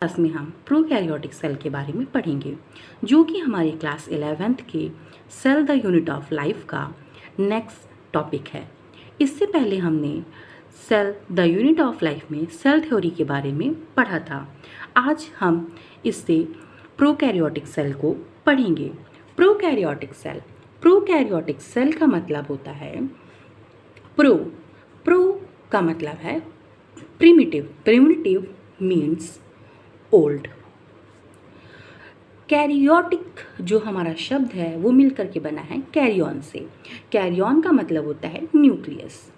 Class में हम prokaryotic cell के बारे में पढ़ेंगे, जो कि हमारी क्लास 11th के cell the unit of life का नेक्स्ट टॉपिक है। इससे पहले हमने cell the unit of life में सेल थ्योरी के बारे में पढ़ा था। आज हम इससे प्रोकैरियोटिक सेल को पढ़ेंगे। प्रोकैरियोटिक सेल का मतलब होता है प्रो का मतलब है प्रिमिटिव मीन्स ओल्ड। कैरियोटिक जो हमारा शब्द है वो मिलकर के बना है कैरियन से। कैरियन का मतलब होता है nucleus.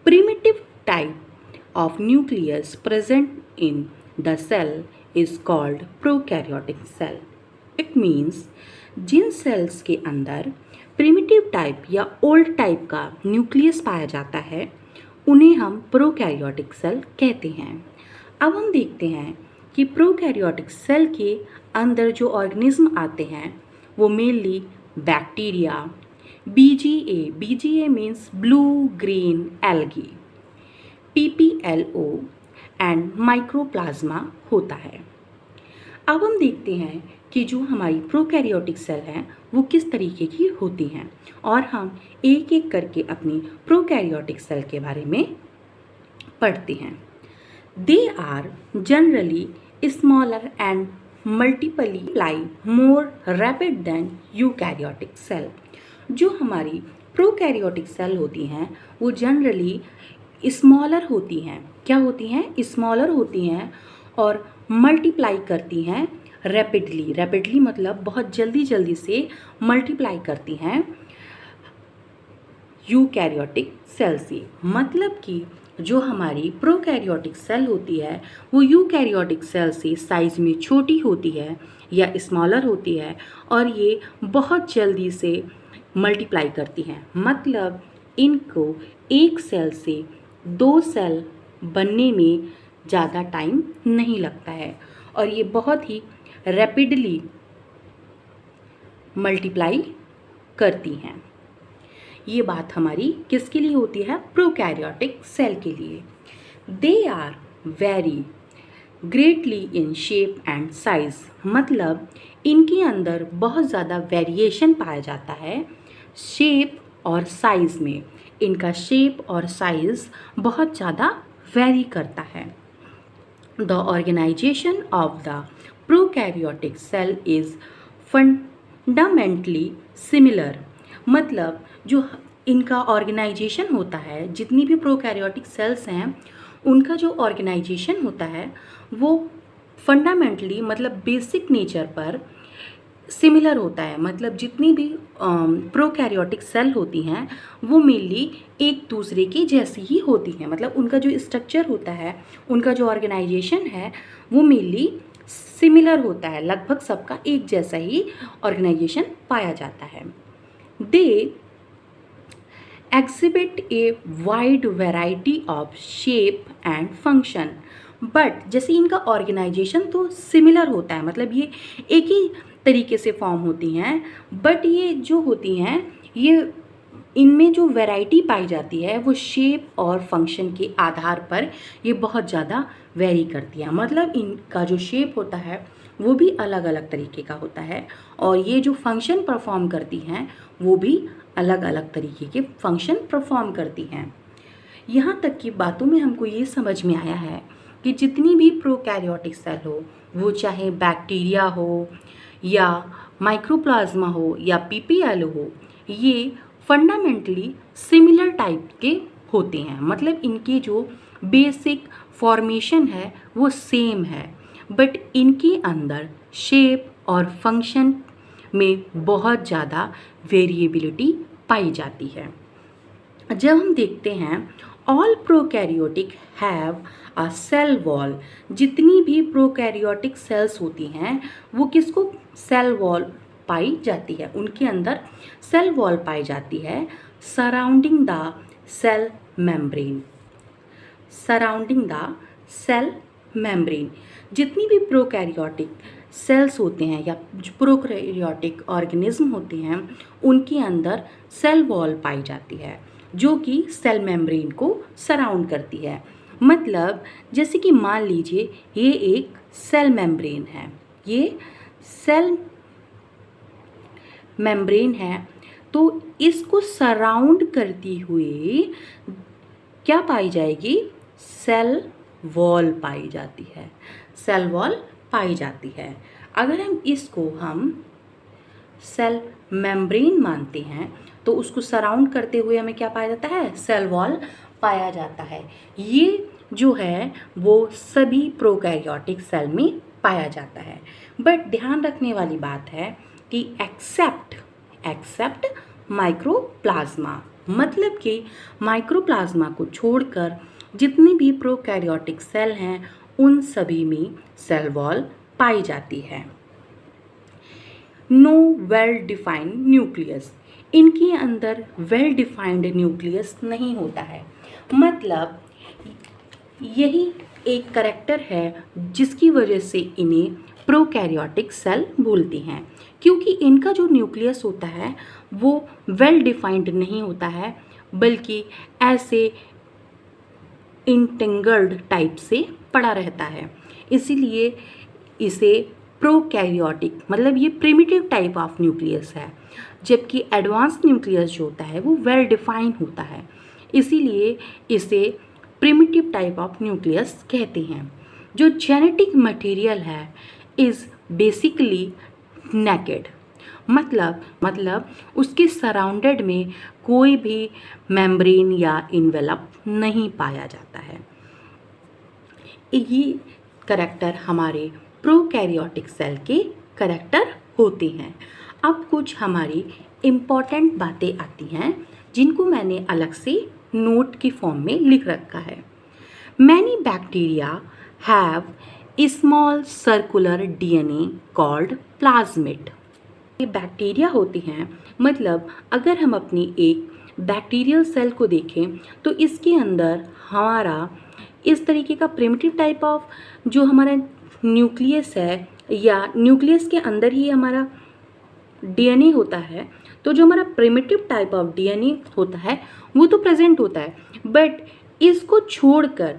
Primitive type of nucleus present in the cell is called prokaryotic cell. It means जिन सेल्स के अंदर प्रिमिटिव टाइप या ओल्ड टाइप का न्यूक्लियस पाया जाता है उन्हें हम प्रोकैरियोटिक सेल कहते हैं। अब हम देखते हैं कि प्रोकैरियोटिक सेल के अंदर जो ऑर्गेनिज्म आते हैं वो mainly bacteria, BGA means blue green algae, PPLO and mycoplasma होता है। अब हम देखते हैं कि जो हमारी प्रोकैरियोटिक सेल हैं वो किस तरीके की होती हैं और हम एक एक करके अपनी प्रोकैरियोटिक सेल के बारे में पढ़ते हैं। They are generally smaller and multiply more rapid than eukaryotic cell। जो हमारी प्रोकैरियोटिक सेल होती हैं वो जनरली स्मॉलर होती हैं। क्या होती हैं? स्मॉलर होती हैं और मल्टीप्लाई करती हैं रैपिडली मतलब बहुत जल्दी से मल्टीप्लाई करती हैं यूकैरियोटिक सेल से। मतलब कि जो हमारी प्रोकैरियोटिक सेल होती है वो यूकैरियोटिक सेल से साइज़ में छोटी होती है या स्मॉलर होती है और ये बहुत जल्दी से मल्टीप्लाई करती हैं। मतलब इनको एक सेल से 2 सेल बनने में ज़्यादा टाइम नहीं लगता है और ये बहुत ही रैपिडली मल्टीप्लाई करती हैं। ये बात हमारी किसके लिए होती है? प्रोकैरियोटिक सेल के लिए। They are very greatly in shape and size. मतलब इनके अंदर बहुत ज़्यादा वेरिएशन पाया जाता है शेप और साइज़ में। इनका शेप और साइज़ बहुत ज़्यादा वेरी करता है। The organization of the prokaryotic cell is fundamentally similar. मतलब जो इनका ऑर्गेनाइजेशन होता है, जितनी भी प्रोकैरियोटिक सेल्स हैं उनका जो ऑर्गेनाइजेशन होता है वो फंडामेंटली मतलब बेसिक नेचर पर सिमिलर होता है। मतलब जितनी भी प्रोकैरियोटिक सेल होती हैं वो मेनली एक दूसरे की जैसी ही होती हैं। मतलब उनका जो स्ट्रक्चर होता है, उनका जो ऑर्गेनाइजेशन है वो मेनली सिमिलर होता है। लगभग सबका एक जैसा ही ऑर्गेनाइजेशन पाया जाता है। दे exhibit a wide variety of shape and function। But जैसे इनका ऑर्गेनाइजेशन तो सिमिलर होता है, मतलब ये एक ही तरीके से फॉर्म होती हैं, बट ये जो होती हैं ये इनमें जो वैरायटी पाई जाती है वो शेप और फंक्शन के आधार पर ये बहुत ज़्यादा वेरी करती है। मतलब इनका जो शेप होता है वो भी अलग अलग तरीके का होता है और ये जो फंक्शन परफॉर्म करती हैं वो भी अलग अलग तरीके के फंक्शन परफॉर्म करती हैं। यहाँ तक कि बातों में हमको ये समझ में आया है कि जितनी भी प्रोकैरियोटिक सेल हो, वो चाहे बैक्टीरिया हो या माइक्रोप्लाज्मा हो या पीपीएल हो, ये फंडामेंटली सिमिलर टाइप के होते हैं। मतलब इनके जो बेसिक फॉर्मेशन है वो सेम है, बट इनके अंदर शेप और फंक्शन में बहुत ज़्यादा वेरिएबिलिटी पाई जाती है। जब हम देखते हैं all prokaryotic have a cell wall. जितनी भी प्रोकैरियोटिक सेल्स होती हैं वो किसको सेल वॉल पाई जाती है, उनके अंदर सेल वॉल पाई जाती है सराउंडिंग द सेल मेम्ब्रेन। जितनी भी प्रोकैरियोटिक सेल्स होते हैं या प्रोकैरियोटिक ऑर्गेनिज्म होते हैं उनके अंदर सेल वॉल पाई जाती है जो कि सेल मेम्ब्रेन को सराउंड करती है। मतलब जैसे कि मान लीजिए ये एक सेल मेम्ब्रेन है। ये सेल मेम्ब्रेन है, तो इसको सराउंड करती हुई क्या पाई जाएगी? सेल वॉल पाई जाती है, सेल वॉल पाई जाती है। अगर हम सेल मेम्ब्रेन मानते हैं तो उसको सराउंड करते हुए हमें क्या पाया जाता है? सेल वॉल पाया जाता है। ये जो है वो सभी प्रोकैरियोटिक सेल में पाया जाता है। बट ध्यान रखने वाली बात है कि एक्सेप्ट माइक्रोप्लाज्मा, मतलब कि माइक्रोप्लाज्मा को छोड़कर जितनी भी प्रोकैरियोटिक सेल हैं उन सभी में सेल वॉल पाई जाती है। नो वेल डिफाइंड न्यूक्लियस, इनके अंदर वेल डिफाइंड न्यूक्लियस नहीं होता है। मतलब यही एक करैक्टर है जिसकी वजह से इन्हें प्रोकैरियोटिक सेल बोलते हैं, क्योंकि इनका जो न्यूक्लियस होता है वो वेल डिफाइंड नहीं होता है, बल्कि ऐसे इंटेंगल्ड टाइप से पड़ा रहता है। इसीलिए इसे प्रोकैरियोटिक, मतलब ये प्रिमिटिव टाइप ऑफ न्यूक्लियस है, जबकि एडवांस न्यूक्लियस जो होता है वो वेल डिफाइन होता है। इसीलिए इसे प्रिमिटिव टाइप ऑफ न्यूक्लियस कहते हैं। जो जेनेटिक मटेरियल है इज़ बेसिकली नेकेड, मतलब उसके सराउंडेड में कोई भी मेम्ब्रेन या इन्वेलप नहीं पाया जाता है। ये करैक्टर हमारे प्रोकैरियोटिक सेल के करैक्टर होते हैं। अब कुछ हमारी इम्पॉर्टेंट बातें आती हैं जिनको मैंने अलग से नोट की फॉर्म में लिख रखा है। Many bacteria have small circular DNA called plasmid. ये बैक्टीरिया होती हैं, मतलब अगर हम अपनी एक बैक्टीरियल सेल को देखें तो इसके अंदर हमारा इस तरीके का प्रिमिटिव टाइप ऑफ जो हमारा न्यूक्लियस है, या न्यूक्लियस के अंदर ही हमारा डीएनए होता है, तो जो हमारा प्रिमिटिव टाइप ऑफ डीएनए होता है वो तो प्रेजेंट होता है, बट इसको छोड़कर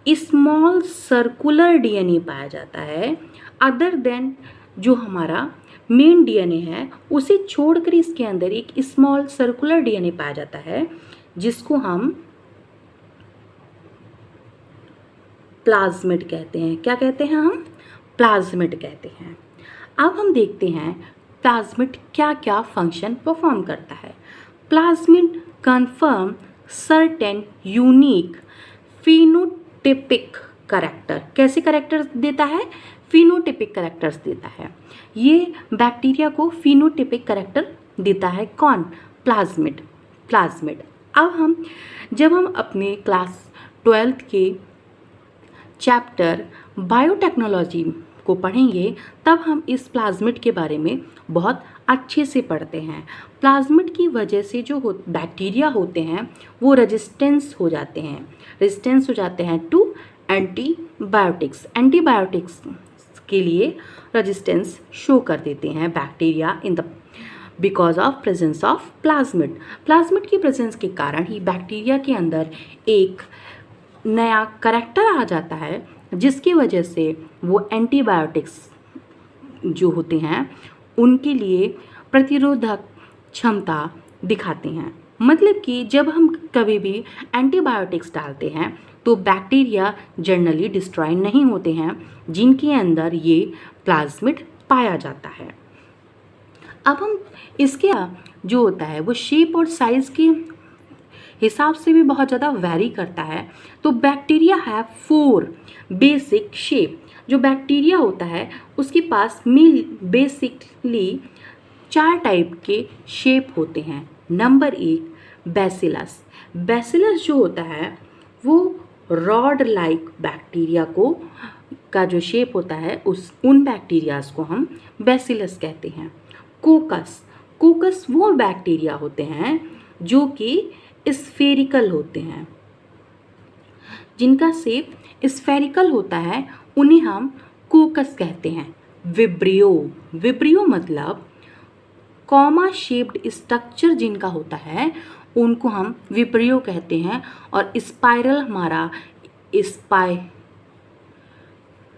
स्मॉल सर्कुलर डीएनए पाया जाता है। अदर देन जो हमारा मेन डीएनए है उसे छोड़कर इसके अंदर एक स्मॉल सर्कुलर डीएनए पाया जाता है, जिसको हम प्लाज्मिड कहते हैं। क्या कहते हैं हम? प्लाज्मिड कहते हैं। अब हम देखते हैं प्लाज्मिड क्या क्या फंक्शन परफॉर्म करता है। Plasmid confirm certain unique phenotypic character. कैसे करैक्टर्स देता है? फिनोटिपिक करैक्टर्स देता है। ये बैक्टीरिया को फिनोटिपिक करैक्टर देता है। कौन? प्लाज्मिड। अब जब हम अपने क्लास 12th के चैप्टर बायोटेक्नोलॉजी को पढ़ेंगे तब हम इस प्लाज्मिड के बारे में बहुत अच्छे से पढ़ते हैं। प्लाज्मिड की वजह से जो बैक्टीरिया होते हैं वो रेजिस्टेंस हो जाते हैं टू एंटीबायोटिक्स। एंटीबायोटिक्स के लिए रेजिस्टेंस शो कर देते हैं bacteria because of presence of plasmid. Plasmid की प्रेजेंस के कारण ही बैक्टीरिया के अंदर एक नया करैक्टर आ जाता है, जिसकी वजह से वो एंटीबायोटिक्स जो होते हैं उनके लिए प्रतिरोधक क्षमता दिखाते हैं। मतलब कि जब हम कभी भी एंटीबायोटिक्स डालते हैं तो बैक्टीरिया जनरली डिस्ट्रॉय नहीं होते हैं जिनके अंदर ये प्लाज्मिड पाया जाता है। अब हम इसके जो होता है वो शेप और साइज़ के हिसाब से भी बहुत ज़्यादा वैरी करता है। तो बैक्टीरिया है 4 बेसिक शेप। जो बैक्टीरिया होता है उसके पास बेसिकली 4 टाइप के शेप होते हैं। नंबर 1 बैसिलस जो होता है वो रॉड लाइक बैक्टीरिया का जो शेप होता है उन बैक्टीरियाज को हम बैसिलस कहते हैं। कोकस वो बैक्टीरिया होते हैं जो कि स्फेरिकल होते हैं, जिनका शेप स्फेरिकल होता है, उन्हें हम कोकस कहते हैं। विब्रियो मतलब कॉमा शेप्ड स्ट्रक्चर जिनका होता है उनको हम विब्रियो कहते हैं। और स्पाइरल हमारा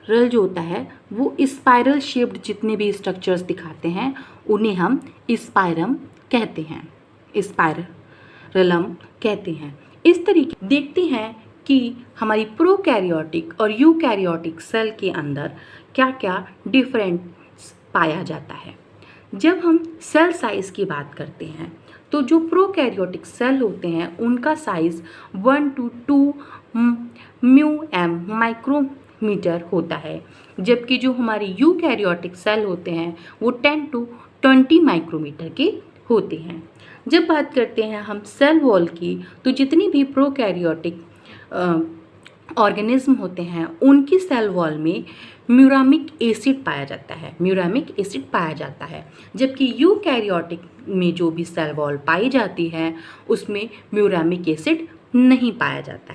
स्पाइरल जो होता है वो स्पाइरल शेप्ड जितने भी स्ट्रक्चर्स दिखाते हैं उन्हें हम स्पाइरम कहते हैं, स्पाइरलम कहते हैं। इस तरीके देखते हैं कि हमारी प्रोकैरियोटिक और यूकैरियोटिक सेल के अंदर क्या क्या डिफरेंस पाया जाता है। जब हम सेल साइज़ की बात करते हैं तो जो प्रोकैरियोटिक सेल होते हैं उनका साइज़ 1 to 2 μm माइक्रोमीटर होता है, जबकि जो हमारे यूकैरियोटिक सेल होते हैं वो 10 to 20 माइक्रोमीटर के होते हैं। जब बात करते हैं हम सेल वॉल की तो जितनी भी प्रोकैरियोटिक ऑर्गेनिज्म होते हैं उनकी सेल वॉल में म्यूरामिक एसिड पाया जाता है, जबकि यूकैरियोटिक में जो भी सेल वॉल पाई जाती है उसमें म्यूरामिक एसिड नहीं पाया जाता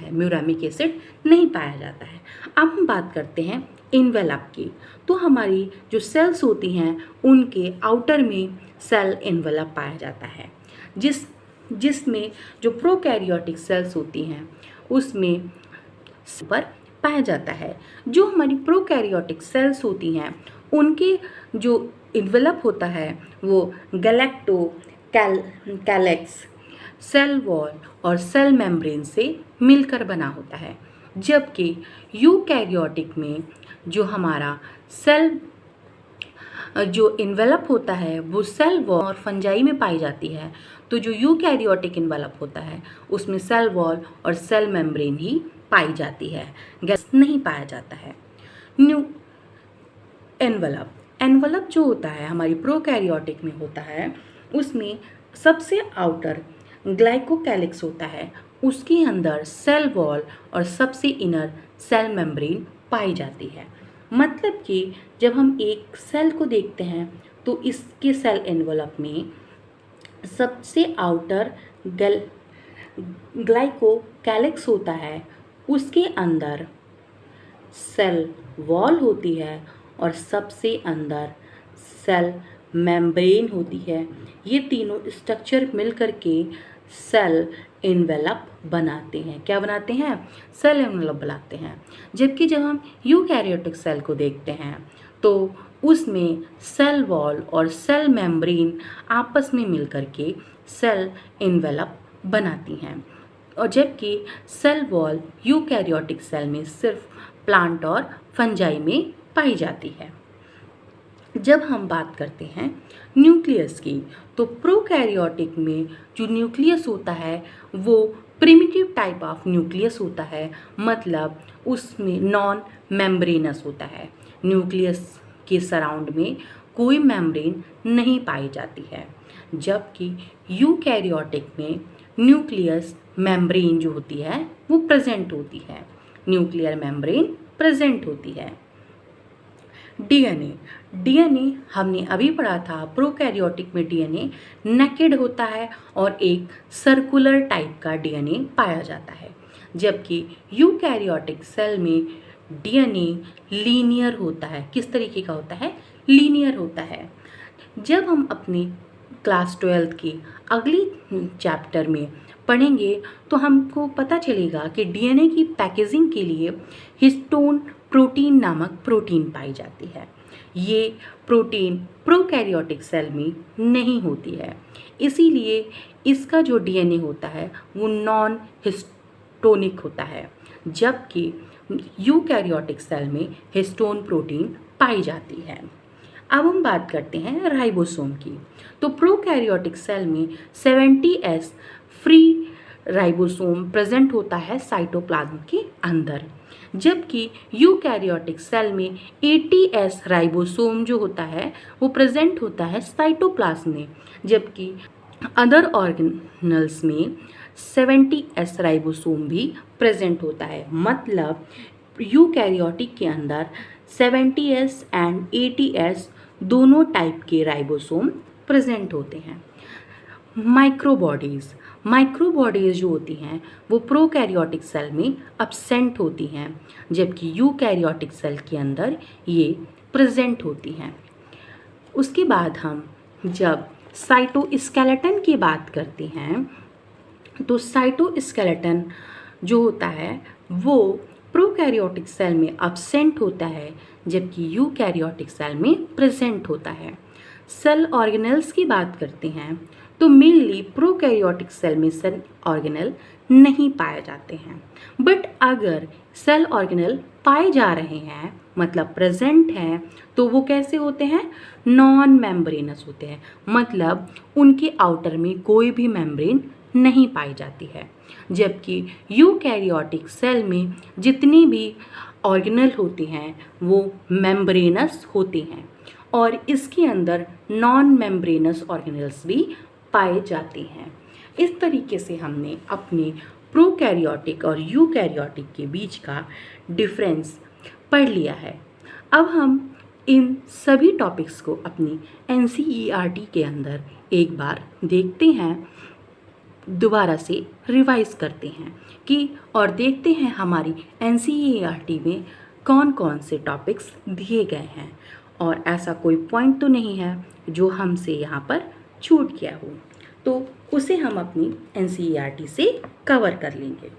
है। अब हम बात करते हैं इन्वेलप की। तो हमारी जो सेल्स होती हैं उनके आउटर में सेल इन्वेलप पाया जाता है, जिसमें जो प्रोकैरियोटिक सेल्स होती हैं उसमें पर पाया जाता है। जो हमारी प्रोकैरियोटिक सेल्स होती हैं उनके जो इन्वेलप होता है वो कैलेक्स, सेल वॉल और सेल मेम्ब्रेन से मिलकर बना होता है, जबकि यूकैरियोटिक में जो हमारा सेल जो इन्वेलप होता है वो सेल वॉल और फंजाई में पाई जाती है। तो जो यूकैरियोटिक इन्वेलप होता है उसमें सेल वॉल और सेल मेम्ब्रेन ही पाई जाती है, गैस नहीं पाया जाता है। न्यू एनवलप जो होता है हमारी प्रोकैरियोटिक में होता है उसमें सबसे आउटर ग्लाइकोकैलिक्स होता है, उसके अंदर सेल वॉल और सबसे इनर सेल मेम्ब्रेन पाई जाती है। मतलब कि जब हम एक सेल को देखते हैं तो इसके सेल एनवलप में सबसे आउटर ग्लाइकोकैलिक्स होता है, उसके अंदर सेल वॉल होती है और सबसे अंदर सेल मेम्ब्रेन होती है। ये तीनों स्ट्रक्चर मिलकर के सेल इन्वेलप बनाते हैं। क्या बनाते हैं? सेल इन्वेलप बनाते हैं। जबकि जब हम यूकैरियोटिक सेल को देखते हैं तो उसमें सेल वॉल और सेल मेम्ब्रेन आपस में मिलकर के सेल इन्वेलप बनाती हैं, और जबकि सेल वॉल यूकैरियोटिक सेल में सिर्फ प्लांट और फंजाई में पाई जाती है। जब हम बात करते हैं न्यूक्लियस की तो प्रोकैरियोटिक में जो न्यूक्लियस होता है वो प्रिमिटिव टाइप ऑफ न्यूक्लियस होता है, मतलब उसमें नॉन मेम्ब्रेनस होता है। न्यूक्लियस के सराउंड में कोई मेम्ब्रेन नहीं पाई जाती है, जबकि यूकैरियोटिक में न्यूक्लियस मेम्ब्रेन जो होती है वो प्रेजेंट होती है, न्यूक्लियर मेम्ब्रेन प्रेजेंट होती है। डीएनए हमने अभी पढ़ा था, प्रोकैरियोटिक में डीएनए नेकेड होता है और एक सर्कुलर टाइप का डीएनए पाया जाता है, जबकि यूकैरियोटिक सेल में डीएनए लीनियर होता है। किस तरीके का होता है? लीनियर होता है। जब हम अपनी क्लास 12th की अगली चैप्टर में पढ़ेंगे तो हमको पता चलेगा कि डीएनए की पैकेजिंग के लिए हिस्टोन प्रोटीन नामक प्रोटीन पाई जाती है। ये प्रोटीन प्रोकैरियोटिक सेल में नहीं होती है, इसीलिए इसका जो डीएनए होता है वो नॉन हिस्टोनिक होता है, जबकि यूकैरियोटिक सेल में हिस्टोन प्रोटीन पाई जाती है। अब हम बात करते हैं राइबोसोम की। तो प्रोकैरियोटिक सेल में 70S फ्री राइबोसोम प्रेजेंट होता है साइटोप्लाज्म के अंदर, जबकि यूकैरियोटिक सेल में 80S राइबोसोम जो होता है वो प्रेजेंट होता है साइटोप्लाज्म में, जबकि अदर ऑर्गेनल्स में 70S राइबोसोम भी प्रेजेंट होता है। मतलब यूकैरियोटिक के अंदर 70S एंड 80S दोनों टाइप के राइबोसोम प्रेजेंट होते हैं। माइक्रोबॉडीज़ जो होती हैं वो प्रोकैरियोटिक सेल में अब्सेंट होती हैं, जबकि यूकैरियोटिक सेल के अंदर ये प्रेजेंट होती हैं। उसके बाद हम जब साइटोस्केलेटन की बात करते हैं तो साइटोस्केलेटन जो होता है वो प्रोकैरियोटिक सेल में अब्सेंट होता है जबकि यूकैरियोटिक सेल में प्रेजेंट होता है। सेल ऑर्गेनेल्स की बात करते हैं तो मेनली प्रोकैरियोटिक सेल में सेल ऑर्गेनेल नहीं पाए जाते हैं, बट अगर सेल ऑर्गेनेल पाए जा रहे हैं मतलब प्रेजेंट हैं तो वो कैसे होते हैं, नॉन मेम्ब्रेनस होते हैं, मतलब उनके आउटर में कोई भी मेम्ब्रेन नहीं पाई जाती है। जबकि यूकैरियोटिक सेल में जितनी भी ऑर्गेनेल होती हैं वो मेम्ब्रेनस होती हैं और इसके अंदर नॉन मेम्ब्रेनस ऑर्गेनेल्स भी पाए जाते हैं। इस तरीके से हमने अपने प्रोकैरियोटिक और यूकैरियोटिक के बीच का डिफरेंस पढ़ लिया है। अब हम इन सभी टॉपिक्स को अपनी NCERT के अंदर एक बार देखते हैं, दोबारा से रिवाइज करते हैं कि और देखते हैं हमारी NCERT में कौन कौन से टॉपिक्स दिए गए हैं और ऐसा कोई पॉइंट तो नहीं है जो हमसे यहाँ पर छूट गया हो, तो उसे हम अपनी NCERT से कवर कर लेंगे।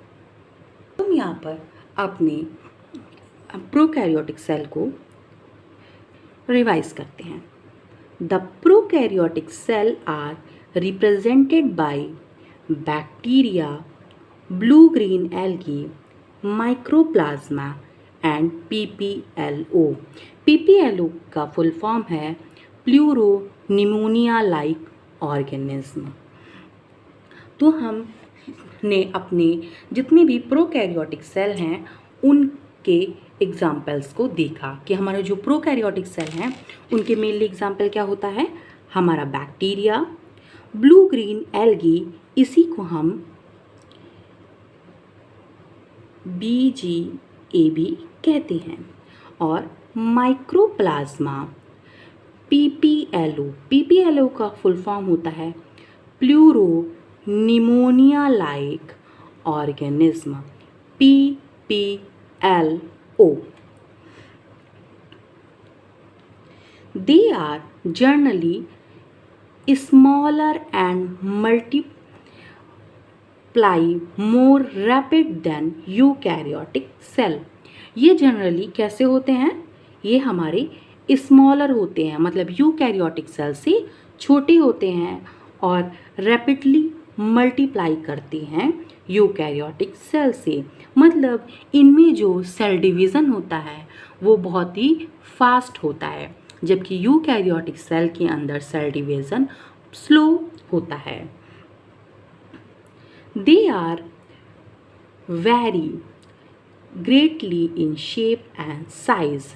हम यहाँ पर अपने प्रोकैरियोटिक सेल को रिवाइज करते हैं। The prokaryotic cell are represented by bacteria, blue green algae, mycoplasma and PPLO। PPLO का फुल फॉर्म है प्लूरो निमोनिया लाइक ऑर्गेनिज्म। तो हमने अपने जितने भी प्रोकैरियोटिक सेल हैं उनके एग्जाम्पल्स को देखा कि हमारे जो प्रोकैरियोटिक सेल हैं उनके मेनली एग्जाम्पल क्या होता है, हमारा बैक्टीरिया, ब्लू ग्रीन एल्गी, इसी को हम BGA कहते हैं, और माइक्रोप्लाज्मा PPLO। PPLO का फुल फॉर्म होता है pleuro pneumonia like organism, PPLO। They are generally smaller and multiply more rapid than eukaryotic cell। ये जनरली कैसे होते हैं, ये हमारे स्मॉलर होते हैं, मतलब यूकैरियोटिक सेल से छोटे होते हैं और रैपिडली मल्टीप्लाई करते हैं यूकैरियोटिक सेल से, मतलब इनमें जो सेल डिवीज़न होता है वो बहुत ही फास्ट होता है, जबकि यूकैरियोटिक सेल के अंदर सेल डिवीज़न स्लो होता है। They are very greatly in shape and size.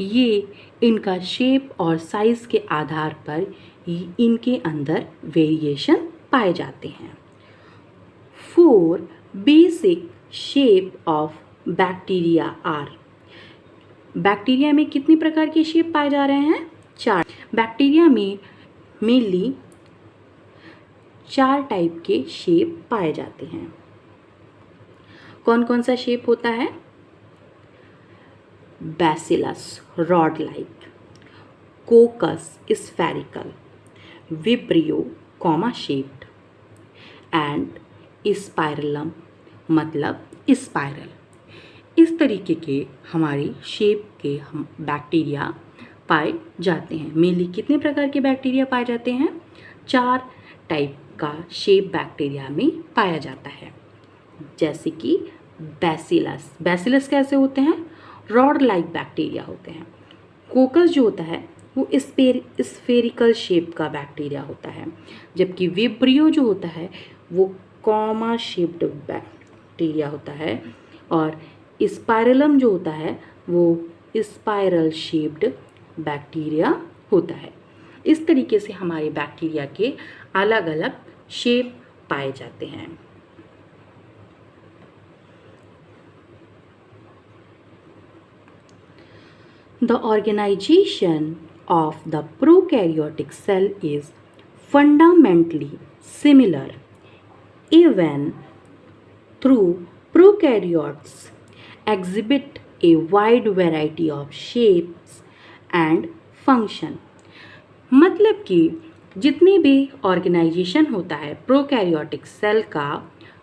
ये इनका शेप और साइज़ के आधार पर इनके अंदर वेरिएशन पाए जाते हैं। 4 basic shape of bacteria are. Bacteria में कितनी प्रकार के शेप पाए जा रहे हैं, 4। बैक्टीरिया में मेनली 4 टाइप के शेप पाए जाते हैं। कौन कौन सा शेप होता है, bacillus rod like, कोकस spherical, vibrio comma shaped and spirillum मतलब स्पाइरल। इस तरीके के हमारी शेप के हम बैक्टीरिया पाए जाते हैं। मेनली कितने प्रकार के बैक्टीरिया पाए जाते हैं, 4 टाइप का शेप बैक्टीरिया में पाया जाता है, जैसे कि बैसिलस। बैसिलस कैसे होते हैं, रॉड लाइक बैक्टीरिया होते हैं। कोकस जो होता है वो स्फेरिकल शेप का बैक्टीरिया होता है, जबकि विब्रियो जो होता है वो कॉमा शेप्ड बैक्टीरिया होता है, और स्पाइरलम जो होता है वो स्पाइरल शेप्ड बैक्टीरिया होता है। इस तरीके से हमारे बैक्टीरिया के अलग अलग शेप पाए जाते हैं। The organization of the prokaryotic cell is fundamentally similar, even through prokaryotes exhibit a wide variety of shapes and function। मतलब कि जितनी भी ऑर्गेनाइजेशन होता है प्रोकैरियोटिक सेल का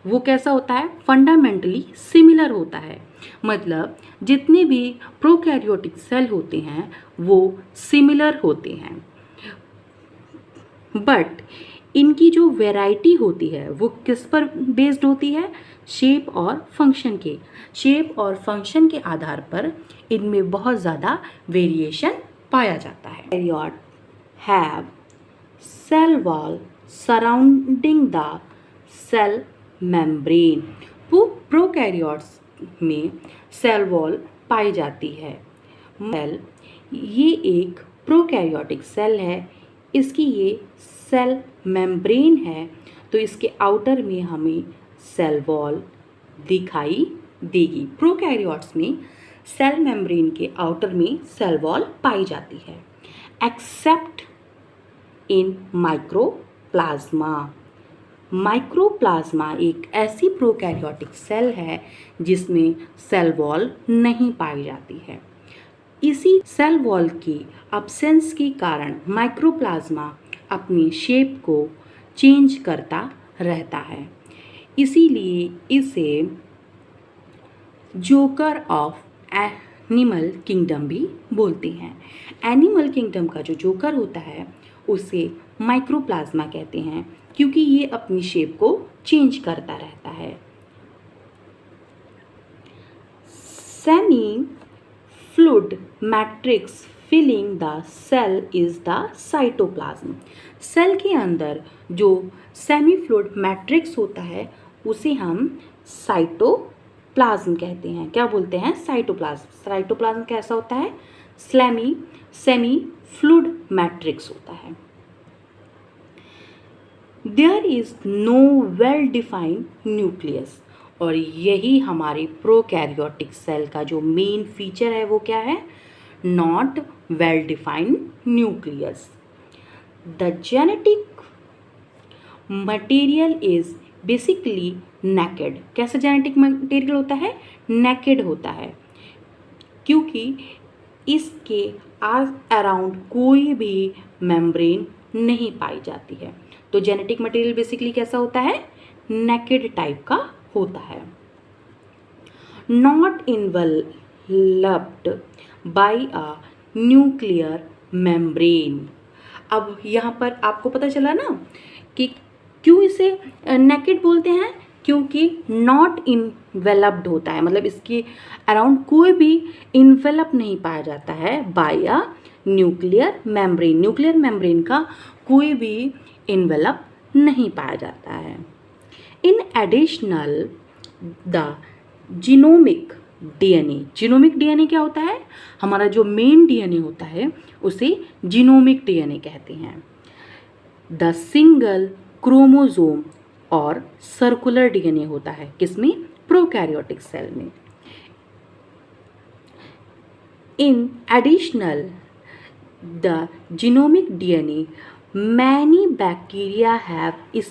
वो कैसा होता है, फंडामेंटली सिमिलर होता है, मतलब जितने भी प्रोकैरियोटिक सेल होते हैं वो सिमिलर होते हैं, बट इनकी जो वैरायटी होती है वो किस पर बेस्ड होती है? शेप और फंक्शन के। शेप और फंक्शन के आधार पर इनमें बहुत ज़्यादा वेरिएशन पाया जाता है। Prokaryote have cell wall surrounding the cell membrane. Prokaryotes में सेल वॉल पाई जाती है। सेल ये एक प्रोकैरियोटिक सेल है, इसकी ये सेल मेम्ब्रेन है, तो इसके आउटर में हमें सेल वॉल दिखाई देगी। प्रोकैरियोट्स में सेल मेम्ब्रेन के आउटर में सेल वॉल पाई जाती है, एक्सेप्ट इन माइक्रोप्लाज्मा। माइक्रोप्लाज्मा एक ऐसी प्रोकैरियोटिक सेल है जिसमें सेल वॉल नहीं पाई जाती है। इसी सेल वॉल की अब्सेंस के कारण माइक्रोप्लाज्मा अपनी शेप को चेंज करता रहता है, इसीलिए इसे जोकर ऑफ एनिमल किंगडम भी बोलते हैं। एनिमल किंगडम का जो जोकर होता है उसे माइक्रोप्लाज्मा कहते हैं, क्योंकि ये अपनी शेप को चेंज करता रहता है। Semi fluid matrix filling the cell is the cytoplasm. Cell के अंदर जो सेमी फ्लूइड मैट्रिक्स होता है उसे हम साइटोप्लाज्म कहते हैं। क्या बोलते हैं? साइटोप्लाज्म। साइटोप्लाज्म कैसा होता है? सेमी फ्लूइड मैट्रिक्स होता है। There is no well defined nucleus, और यही हमारे प्रोकैरियोटिक सेल का जो मेन फीचर है वो क्या है? Not well defined nucleus. The genetic material is basically naked. कैसा जेनेटिक मटेरियल होता है? नेकेड होता है, क्योंकि इसके अराउंड कोई भी मेम्ब्रेन नहीं पाई जाती है। तो जेनेटिक मटेरियल बेसिकली कैसा होता है? नेकेड टाइप का होता है। Not enveloped by a nuclear membrane. अब यहाँ पर आपको पता चला ना कि क्यों इसे नेकेड बोलते हैं? क्योंकि नॉट इन्वेलप्ड होता है, मतलब इसके अराउंड कोई भी इन्वेलप नहीं पाया जाता है by a nuclear membrane. Nuclear membrane का कोई भी इन्वेलप नहीं पाया जाता है। In additional the genomic DNA. Genomic DNA क्या होता है? हमारा जो मेन डीएनए होता है उसे जीनोमिक डीएनए कहते हैं। द सिंगल क्रोमोसोम और सर्कुलर डीएनए होता है। किसमें? प्रोकैरियोटिक सेल में। इन additional the genomic DNA many bacteria have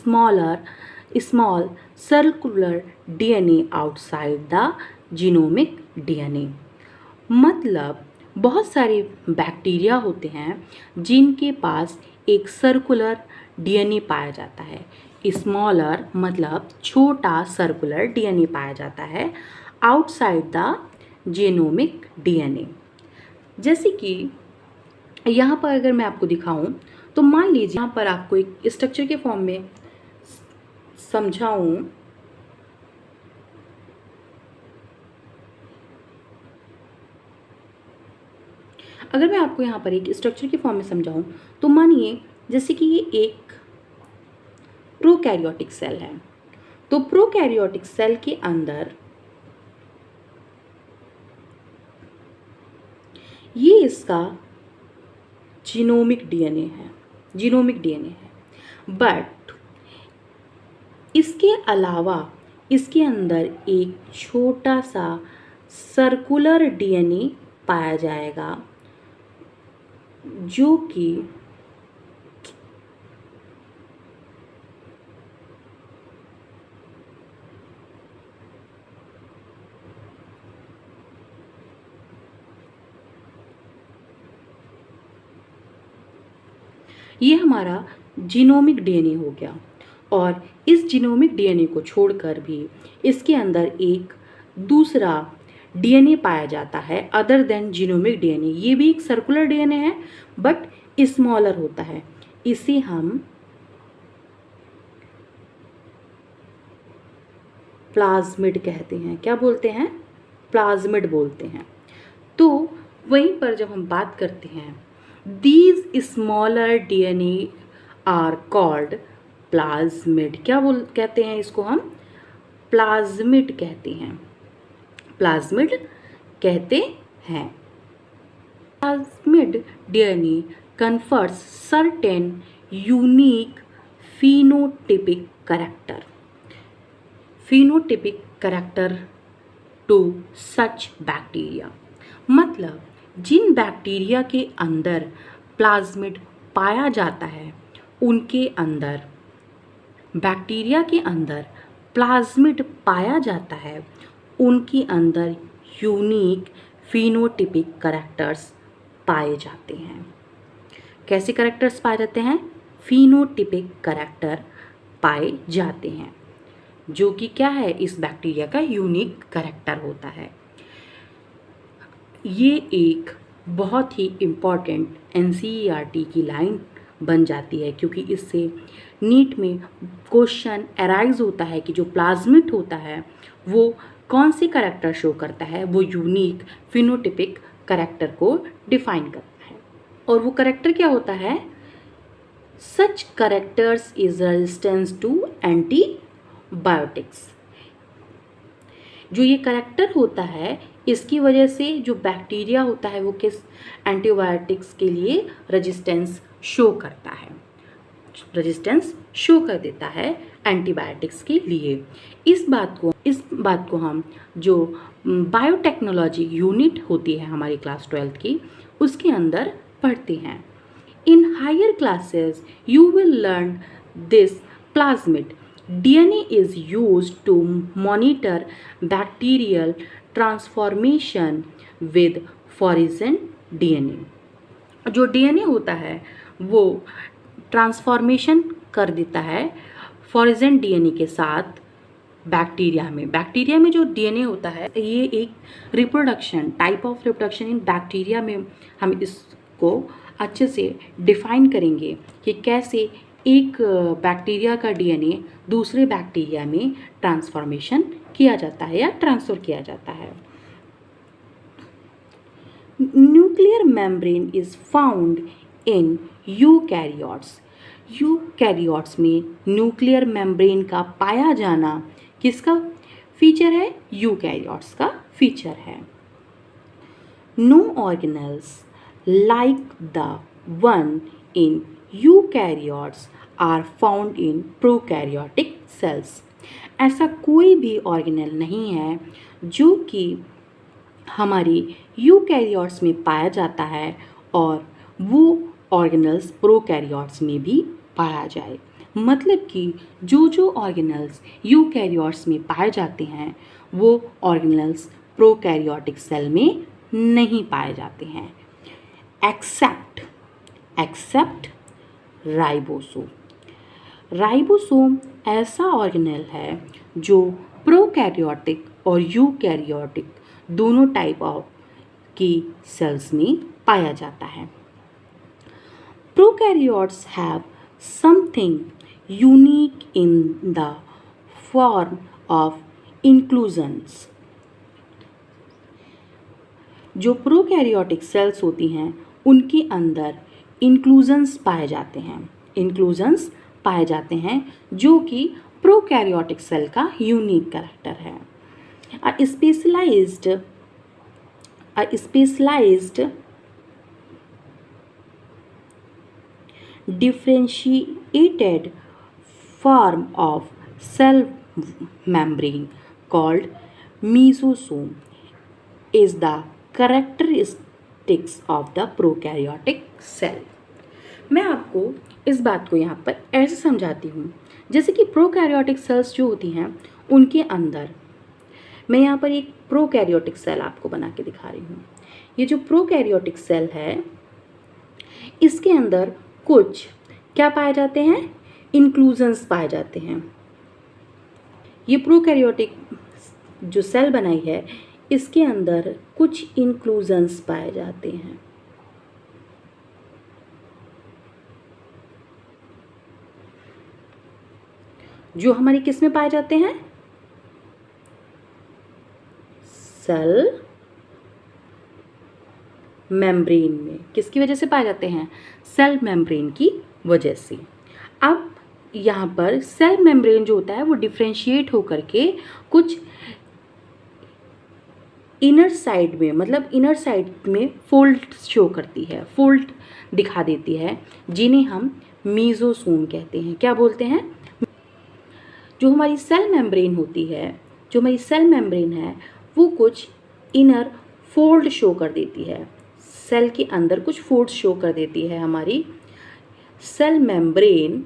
small circular DNA outside the genomic DNA. मतलब बहुत सारे बैक्टीरिया होते हैं जिनके पास एक सर्कुलर डीएनए पाया जाता है। स्मॉलर मतलब छोटा सर्कुलर डीएनए पाया जाता है आउटसाइड द जीनोमिक डीएनए। जैसे कि यहाँ पर अगर मैं आपको दिखाऊं तो मान लीजिए यहाँ पर आपको एक स्ट्रक्चर के फॉर्म में समझाऊं। अगर मैं आपको यहाँ पर एक स्ट्रक्चर के फॉर्म में समझाऊं तो मानिए जैसे कि ये एक प्रोकैरियोटिक सेल है, तो प्रोकैरियोटिक सेल के अंदर ये इसका जीनोमिक डीएनए है, बट इसके अलावा इसके अंदर एक छोटा सा सर्कुलर डीएनए पाया जाएगा जो कि ये हमारा जीनोमिक डीएनए हो गया। और इस जीनोमिक डीएनए को छोड़कर भी इसके अंदर एक दूसरा डीएनए पाया जाता है अदर देन जीनोमिक डीएनए। ये भी एक सर्कुलर डीएनए है बट स्मॉलर होता है, इसे हम प्लाज्मिड कहते हैं। क्या बोलते हैं? प्लाज्मिड बोलते हैं। तो वहीं पर जब हम बात करते हैं, these smaller DNA are called plasmid. क्या कहते हैं इसको? हम प्लाज्मिड कहते हैं। प्लाज्मिड कहते हैं। Plasmid DNA confers certain unique phenotypic character to such bacteria। मतलब जिन बैक्टीरिया के अंदर प्लाज्मिड पाया जाता है, उनके अंदर बैक्टीरिया के अंदर प्लाज्मिड पाया जाता है, उनके अंदर यूनिक फिनोटिपिक कैरेक्टर्स पाए जाते हैं। कैसे कैरेक्टर्स पाए जाते हैं? फिनोटिपिक कैरेक्टर पाए जाते हैं, जो कि क्या है? इस बैक्टीरिया का यूनिक कैरेक्टर होता है। ये एक बहुत ही इम्पॉर्टेंट एनसीईआरटी की लाइन बन जाती है, क्योंकि इससे नीट में क्वेश्चन अराइज होता है कि जो प्लाज्मिड होता है वो कौन सी कैरेक्टर शो करता है? वो यूनिक फिनोटिपिक कैरेक्टर को डिफाइन करता है। और वो कैरेक्टर क्या होता है? Such characters is resistance to antibiotics. जो ये कैरेक्टर होता है, इसकी वजह से जो बैक्टीरिया होता है वो किस एंटीबायोटिक्स के लिए रेजिस्टेंस शो करता है, रेजिस्टेंस शो कर देता है एंटीबायोटिक्स के लिए। इस बात को हम जो बायोटेक्नोलॉजी यूनिट होती है हमारी क्लास 12 की, उसके अंदर पढ़ते हैं। In higher classes you will learn this plasmid DNA is used to monitor bacterial transformation with foreign DNA। जो DNA होता है वो ट्रांसफॉर्मेशन कर देता है फॉरेन DNA के साथ बैक्टीरिया में। बैक्टीरिया में जो DNA होता है, ये एक reproduction, type of reproduction in bacteria में हम इसको अच्छे से डिफाइन करेंगे कि कैसे एक बैक्टीरिया का DNA दूसरे बैक्टीरिया में ट्रांसफॉर्मेशन किया जाता है या ट्रांसफ़र किया जाता है। Nuclear membrane is found in eukaryotes. Eukaryotes में न्यूक्लियर मेम्ब्रेन का पाया जाना किसका फीचर है? यूकैरियोट्स का फीचर है। No organelles like the one in eukaryotes are found in prokaryotic cells. ऐसा कोई भी ऑर्गेनेल नहीं है जो कि हमारी यूकैरियोट्स में पाया जाता है और वो ऑर्गेनल्स प्रोकैरियोट्स में भी पाया जाए। मतलब कि जो ऑर्गेनल्स यूकैरियोट्स में पाए जाते हैं वो ऑर्गेनल्स प्रोकैरियोटिक सेल में नहीं पाए जाते हैं, एक्सेप्ट राइबोसोम। राइबोसोम ऐसा ऑर्गेनेल है जो प्रोकैरियोटिक और यूकैरियोटिक दोनों टाइप ऑफ की सेल्स में पाया जाता है। Prokaryotes have something unique in the form of inclusions. जो प्रोकैरियोटिक सेल्स होती हैं उनके अंदर इंक्लूजन्स पाए जाते हैं जो कि प्रोकैरियोटिक सेल का यूनिक कैरेक्टर है। A specialized differentiated form of cell membrane called mesosome is the characteristics of the prokaryotic cell। मैं आपको इस बात को यहाँ पर ऐसे समझाती हूँ, जैसे कि प्रोकैरियोटिक सेल्स जो होती हैं उनके अंदर, मैं यहाँ पर एक प्रोकैरियोटिक सेल आपको बना के दिखा रही हूँ। ये जो प्रोकैरियोटिक सेल है इसके अंदर कुछ क्या पाए जाते हैं? इंक्लूजन्स पाए जाते हैं। ये प्रोकैरियोटिक जो सेल बनाई है इसके अंदर कुछ इंक्लूजन्स पाए जाते हैं। जो हमारी किस में पाए जाते हैं? सेल मेम्ब्रेन में। किसकी वजह से पाए जाते हैं? सेल मेम्ब्रेन की वजह से। अब यहाँ पर सेल मेम्ब्रेन जो होता है वो डिफ्रेंशिएट होकर के कुछ इनर साइड में, मतलब इनर साइड में फोल्ड शो करती है, फोल्ड दिखा देती है, जिन्हें हम मीजोसोम कहते हैं। क्या बोलते हैं? जो हमारी सेल मेम्ब्रेन होती है, जो हमारी सेल मेम्ब्रेन है, वो कुछ इनर फोल्ड शो कर देती है, सेल के अंदर कुछ फोल्ड शो कर देती है हमारी सेल मेम्ब्रेन,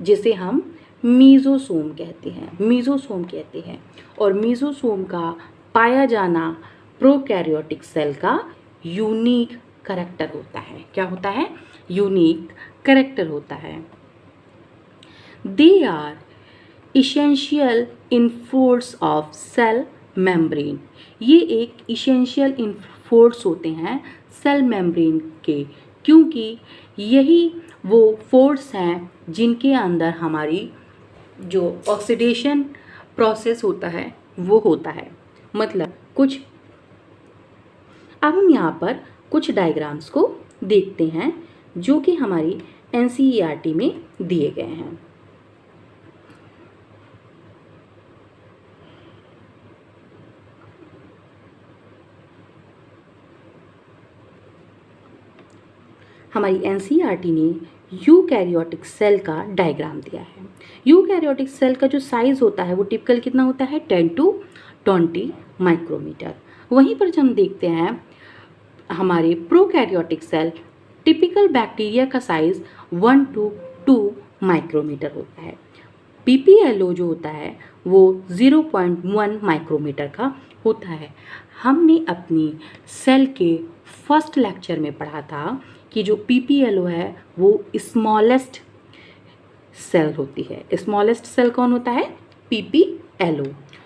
जिसे हम मीजोसोम कहते हैं, मीजोसोम कहते हैं। और मीजोसोम का पाया जाना प्रोकैरियोटिक सेल का यूनिक करैक्टर होता है। क्या होता है? यूनिक करैक्टर होता है। They are essential infolds of cell membrane. ये एक इसेंशियल इनफोर्स होते हैं सेल मेम्ब्रेन के, क्योंकि यही वो फोर्स हैं जिनके अंदर हमारी जो ऑक्सीडेशन प्रोसेस होता है वो होता है। मतलब कुछ, अब हम यहाँ पर कुछ डायग्राम्स को देखते हैं जो कि हमारी एनसीईआरटी में दिए गए हैं। हमारी एनसीईआरटी ने यूकैरियोटिक सेल का डायग्राम दिया है। यूकैरियोटिक सेल का जो साइज़ होता है वो टिपिकल कितना होता है? 10 to 20 माइक्रोमीटर। वहीं पर जब हम देखते हैं हमारे प्रोकैरियोटिक सेल, टिपिकल बैक्टीरिया का साइज़ 1 to 2 माइक्रोमीटर होता है। पीपीएलओ जो होता है वो 0.1 माइक्रोमीटर का होता है। हमने अपनी सेल के फर्स्ट लेक्चर में पढ़ा था कि जो पीपीएलओ है वो स्मॉलेस्ट सेल होती है। स्मॉलेस्ट सेल कौन होता है? पीपीएलओ।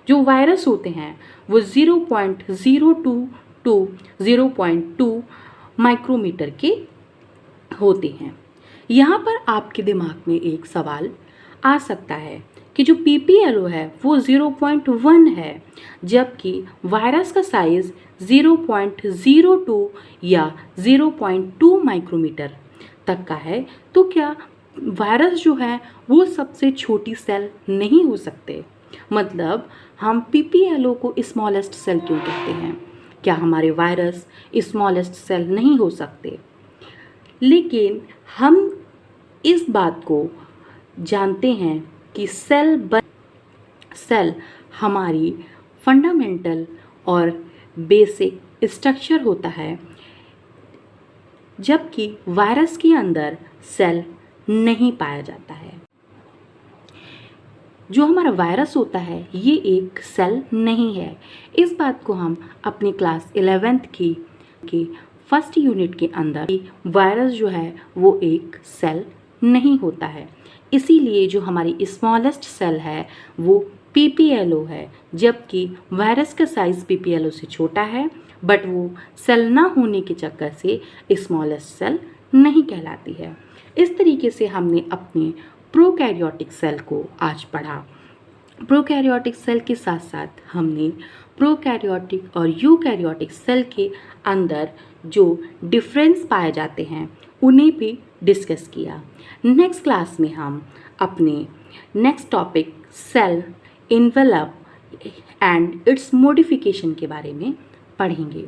जो वायरस होते हैं वो 0.02 to 0.2 माइक्रोमीटर के होते हैं। यहाँ पर आपके दिमाग में एक सवाल आ सकता है कि जो पीपीएलओ है वो 0.1 है, जबकि वायरस का साइज़ 0.02 या 0.2 माइक्रोमीटर तक का है, तो क्या वायरस जो है वो सबसे छोटी सेल नहीं हो सकते? मतलब हम पीपीएलओ को स्मॉलेस्ट सेल क्यों कहते हैं? क्या हमारे वायरस स्मॉलेस्ट सेल नहीं हो सकते? लेकिन हम इस बात को जानते हैं कि सेल हमारी फंडामेंटल और बेसिक स्ट्रक्चर होता है, जबकि वायरस के अंदर सेल नहीं पाया जाता है। जो हमारा वायरस होता है ये एक सेल नहीं है। इस बात को हम अपनी क्लास 11th की फर्स्ट यूनिट के अंदर, वायरस जो है वो एक सेल नहीं होता है। इसीलिए जो हमारी स्मॉलेस्ट सेल है वो पीपीएलओ है, जबकि वायरस का साइज़ पीपीएलओ से छोटा है, बट वो सेल ना होने के चक्कर से स्मॉलेस्ट सेल नहीं कहलाती है। इस तरीके से हमने अपने प्रोकैरियोटिक सेल को आज पढ़ा। प्रोकैरियोटिक सेल के साथ साथ हमने प्रोकैरियोटिक और यूकैरियोटिक सेल के अंदर जो डिफरेंस पाए जाते हैं उन्हें भी डिस्कस किया। नेक्स्ट क्लास में हम अपने next topic cell envelope and its modification के बारे में पढ़ेंगे।